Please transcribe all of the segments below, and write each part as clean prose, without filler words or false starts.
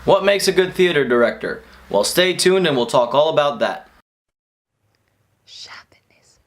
What makes a good theater director? Well, stay tuned and we'll talk all about that. Chauvinism.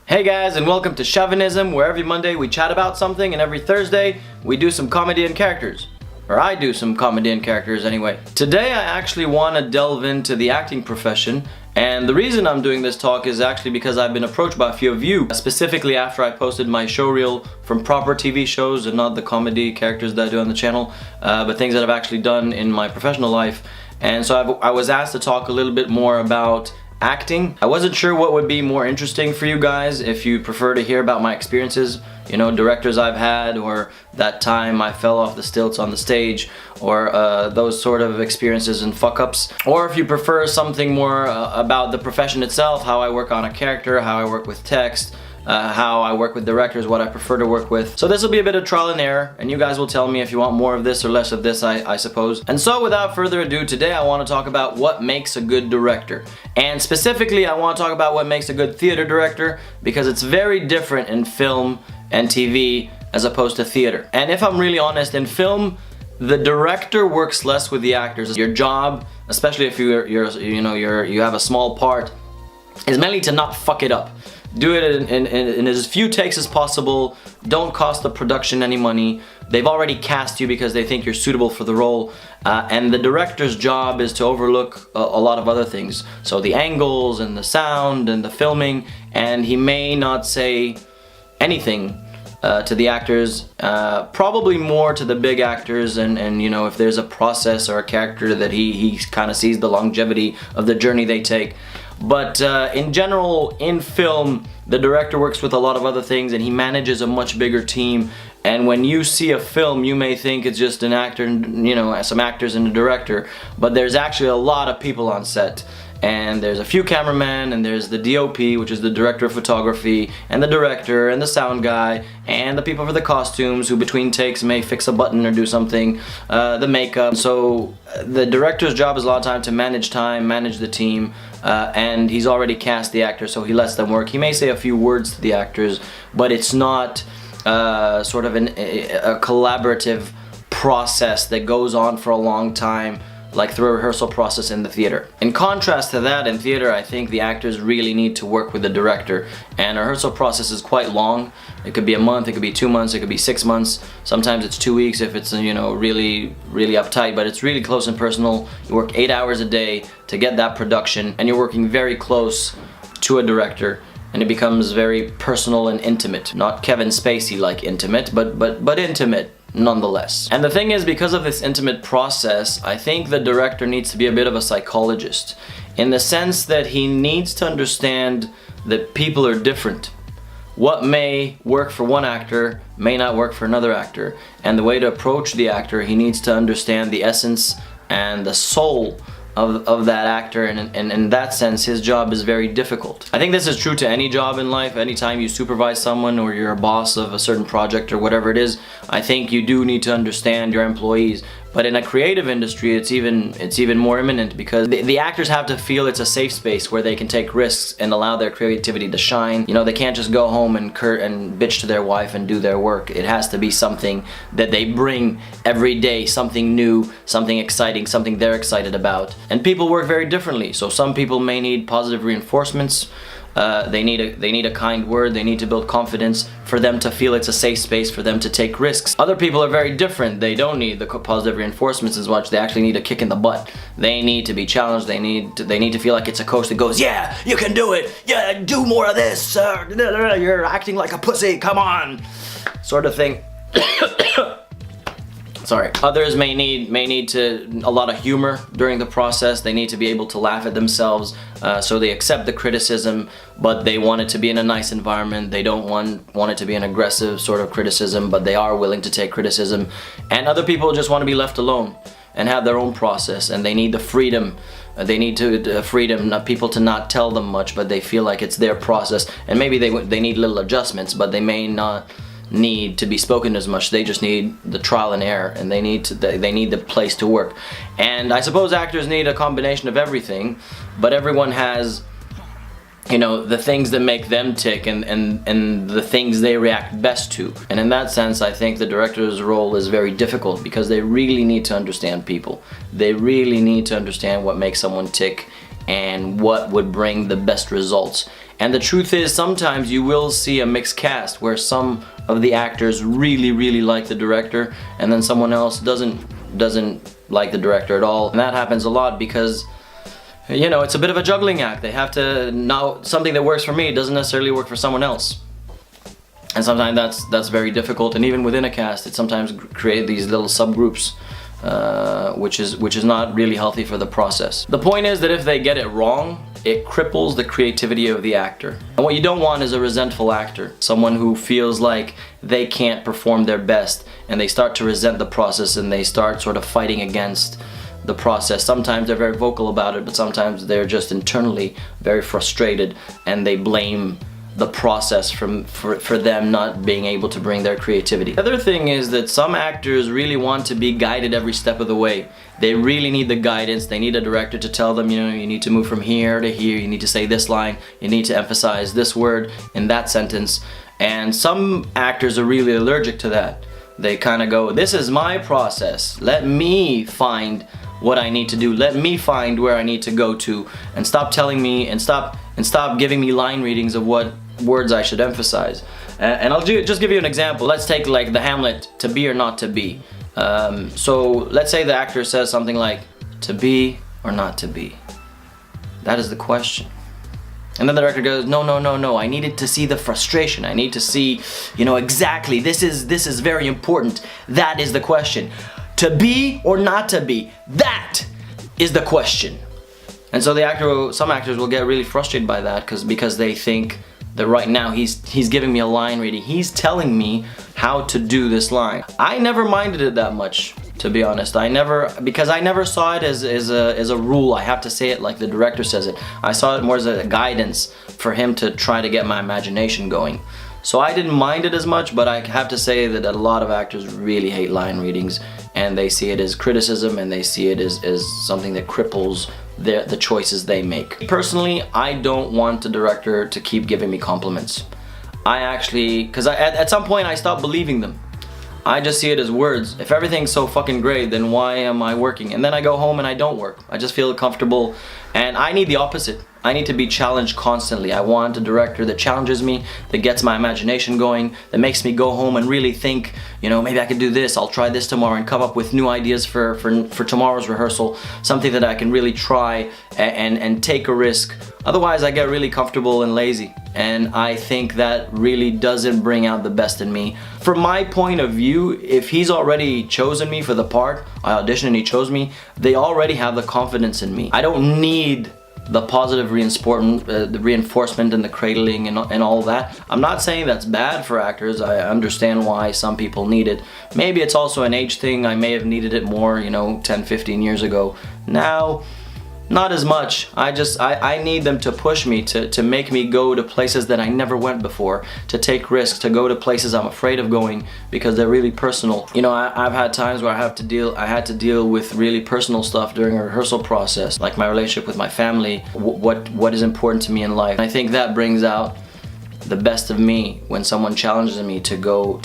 Hey guys, and welcome to Chauvinism, where every Monday we chat about something and every Thursday we do some comedy and characters. Or I do some comedy and characters anyway. Today I actually want to delve into the acting profession, and the reason I'm doing this talk is actually because I've been approached by a few of you, specifically after I posted my show reel from proper TV shows and not the comedy characters that I do on the channel, but things that I've actually done in my professional life. And so I was asked to talk a little bit more about acting. I wasn't sure what would be more interesting for you guys, if you prefer to hear about my experiences, you know, directors I've had, or that time I fell off the stilts on the stage, or those sort of experiences and fuck-ups, or if you prefer something more about the profession itself, how I work on a character, how I work with text, how I work with directors, what I prefer to work with. So this will be a bit of trial and error, and you guys will tell me if you want more of this or less of this, I suppose. And so without further ado, today I want to talk about what makes a good director. And specifically I want to talk about what makes a good theater director, because it's very different in film and TV as opposed to theater. And if I'm really honest, in film, the director works less with the actors. Your job, especially if you have a small part, is mainly to not fuck it up. Do it in as few takes as possible. Don't cost the production any money. They've already cast you because they think you're suitable for the role, and the director's job is to overlook a lot of other things. So the angles and the sound and the filming, and he may not say anything to the actors, probably more to the big actors, and you know, if there's a process or a character that he kind of sees the longevity of the journey they take. But in general, in film, the director works with a lot of other things, and he manages a much bigger team. And when you see a film, you may think it's just an actor, you know, some actors and a director, but there's actually a lot of people on set. And there's a few cameramen, and there's the DOP, which is the director of photography, and the director, and the sound guy, and the people for the costumes, who between takes may fix a button or do something, the makeup. So the director's job is a lot of time to manage time, manage the team, and he's already cast the actors, so he lets them work. He may say a few words to the actors, but it's not sort of a collaborative process that goes on for a long time, like through a rehearsal process in the theater. In contrast to that, in theater, I think the actors really need to work with the director, and a rehearsal process is quite long. It could be a month, it could be 2 months, it could be 6 months. Sometimes it's 2 weeks if it's, you know, really uptight, but it's really close and personal. You work 8 hours a day to get that production, and you're working very close to a director, and it becomes very personal and intimate. Not Kevin Spacey-like intimate, but intimate nonetheless. And the thing is, because of this intimate process, I think the director needs to be a bit of a psychologist, in the sense that he needs to understand that people are different. What may work for one actor may not work for another actor, and the way to approach the actor, he needs to understand the essence and the soul of that actor, and in that sense his job is very difficult. I think this is true to any job in life. Anytime you supervise someone, or you're a boss of a certain project or whatever it is, I think you do need to understand your employees. But in a creative industry, it's even more imminent, because the actors have to feel it's a safe space where they can take risks and allow their creativity to shine. You know, they can't just go home and bitch to their wife and do their work. It has to be something that they bring every day, something new, something exciting, something they're excited about. And people work very differently. So some people may need positive reinforcements. They need a kind word. They need to build confidence for them to feel it's a safe space for them to take risks. Other people are very different. They don't need the positive reinforcements as much. They actually need a kick in the butt. They need to be challenged. They need to feel like it's a coach that goes, yeah, you can do it. Yeah, do more of this. You're acting like a pussy. Come on, sort of thing. Sorry. Others may need a lot of humor during the process. They need to be able to laugh at themselves, so they accept the criticism, but they want it to be in a nice environment. They don't want it to be an aggressive sort of criticism, but they are willing to take criticism. And other people just want to be left alone and have their own process, and they need the freedom. They need freedom, not people to not tell them much, but they feel like it's their process, and maybe they need little adjustments, but they may not need to be spoken as much. They just need the trial and error, and they need the place to work. And I suppose actors need a combination of everything, but everyone has you know, the things that make them tick and the things they react best to. And in that sense, I think the director's role is very difficult because they really need to understand people. They really need to understand what makes someone tick and what would bring the best results. And the truth is, sometimes you will see a mixed cast where some of the actors really like the director and then someone else doesn't like the director at all. And that happens a lot because, you know, it's a bit of a juggling act. They have to, now something that works for me doesn't necessarily work for someone else. And sometimes that's very difficult, and even within a cast it sometimes creates these little subgroups, which is not really healthy for the process. The point is that if they get it wrong, it cripples the creativity of the actor. And what you don't want is a resentful actor, someone who feels like they can't perform their best and they start to resent the process and they start sort of fighting against the process. Sometimes they're very vocal about it, but sometimes they're just internally very frustrated and they blame the process for them not being able to bring their creativity. The other thing is that some actors really want to be guided every step of the way. They really need the guidance. They need a director to tell them, you know, you need to move from here to here, you need to say this line, you need to emphasize this word in that sentence. And some actors are really allergic to that. They kind of go, this is my process, let me find what I need to do, let me find where I need to go to, and stop telling me and stop giving me line readings of what words I should emphasize. And I'll just give you an example. Let's take like the Hamlet, to be or not to be. So let's say the actor says something like, to be or not to be. That is the question. And then the director goes, no, I needed to see the frustration. I need to see, you know, exactly, this is very important. That is the question. To be or not to be, that is the question. And so some actors will get really frustrated by that because they think that right now he's giving me a line reading. He's telling me how to do this line. I never minded it that much, to be honest. Because I never saw it as a rule. I have to say it like the director says it. I saw it more as a guidance for him to try to get my imagination going. So I didn't mind it as much, but I have to say that a lot of actors really hate line readings, and they see it as criticism, and they see it as something that cripples the choices they make. Personally, I don't want the director to keep giving me compliments. Because at some point I stopped believing them. I just see it as words. If everything's so fucking great, then why am I working? And then I go home and I don't work. I just feel comfortable, and I need the opposite. I need to be challenged constantly. I want a director that challenges me, that gets my imagination going, that makes me go home and really think, you know, maybe I could do this, I'll try this tomorrow, and come up with new ideas for tomorrow's rehearsal, something that I can really try and take a risk. Otherwise I get really comfortable and lazy, and I think that really doesn't bring out the best in me. From my point of view, if he's already chosen me for the part, I auditioned and he chose me, they already have the confidence in me. I don't need the positive reinforcement and the cradling and all that. I'm not saying that's bad for actors. I understand why some people need it. Maybe it's also an age thing. I may have needed it more, you know, 10, 15 years ago. Now, not as much. I need them to push me, to make me go to places that I never went before, to take risks, to go to places I'm afraid of going because they're really personal. You know, I've had times where I had to deal with really personal stuff during a rehearsal process, like my relationship with my family, what is important to me in life. And I think that brings out the best of me when someone challenges me to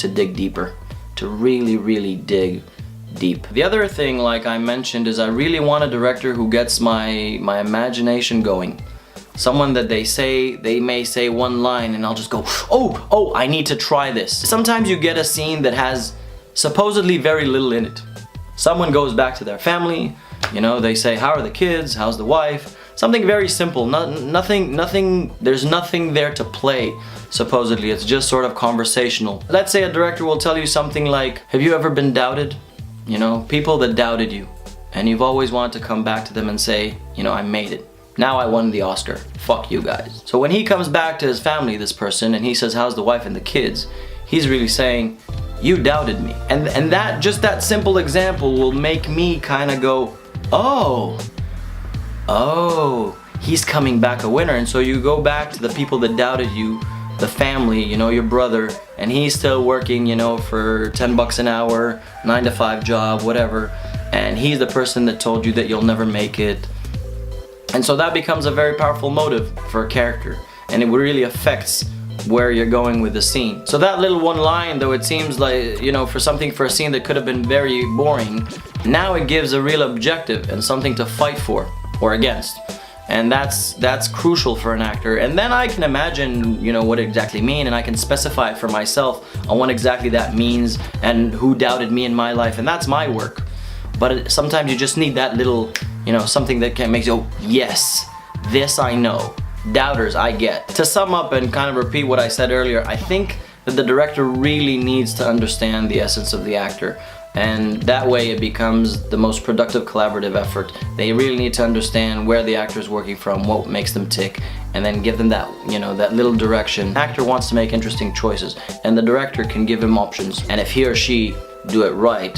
dig deeper, to really dig deep. The other thing, like I mentioned, is I really want a director who gets my imagination going. Someone that they may say one line and I'll just go, oh, I need to try this. Sometimes you get a scene that has supposedly very little in it. Someone goes back to their family, you know, they say, how are the kids, how's the wife? Something very simple, nothing, there's nothing there to play. Supposedly, it's just sort of conversational. Let's say a director will tell you something like, have you ever been doubted? You know, people that doubted you, and you've always wanted to come back to them and say, you know, I made it. Now I won the Oscar. Fuck you guys. So when he comes back to his family, this person, and he says, how's the wife and the kids? He's really saying, you doubted me. And that, just that simple example will make me kind of go, oh, he's coming back a winner. And so you go back to the people that doubted you, the family, you know, your brother, and he's still working, you know, for 10 bucks an hour, 9 to 5 job, whatever, and he's the person that told you that you'll never make it. And so that becomes a very powerful motive for a character. and it really affects where you're going with the scene. So that little one line, though it seems like, you know, for a scene that could have been very boring, now it gives a real objective and something to fight for or against. And that's crucial for an actor. And then I can imagine, you know, what it exactly mean, and I can specify it for myself on what exactly that means and who doubted me in my life, and that's my work. But sometimes you just need that little, you know, something that can make you go, yes, this I know. Doubters, I get. To sum up and kind of repeat what I said earlier, I think that the director really needs to understand the essence of the actor, and that way it becomes the most productive collaborative effort. They really need to understand where the actor is working from, what makes them tick, and then give them that, you know, that little direction. The actor wants to make interesting choices, and the director can give him options, and if he or she do it right,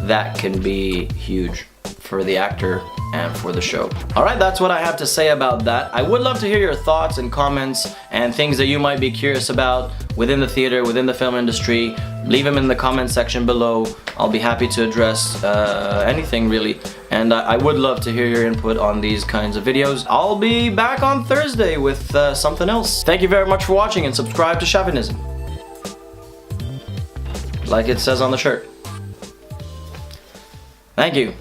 that can be huge for the actor and for the show. Alright, that's what I have to say about that. I would love to hear your thoughts and comments and things that you might be curious about within the theater, within the film industry. Leave them in the comment section below. I'll be happy to address anything really, and I would love to hear your input on these kinds of videos. I'll be back on Thursday with something else. Thank you very much for watching, and subscribe to Chauvinism, like it says on the shirt. Thank you.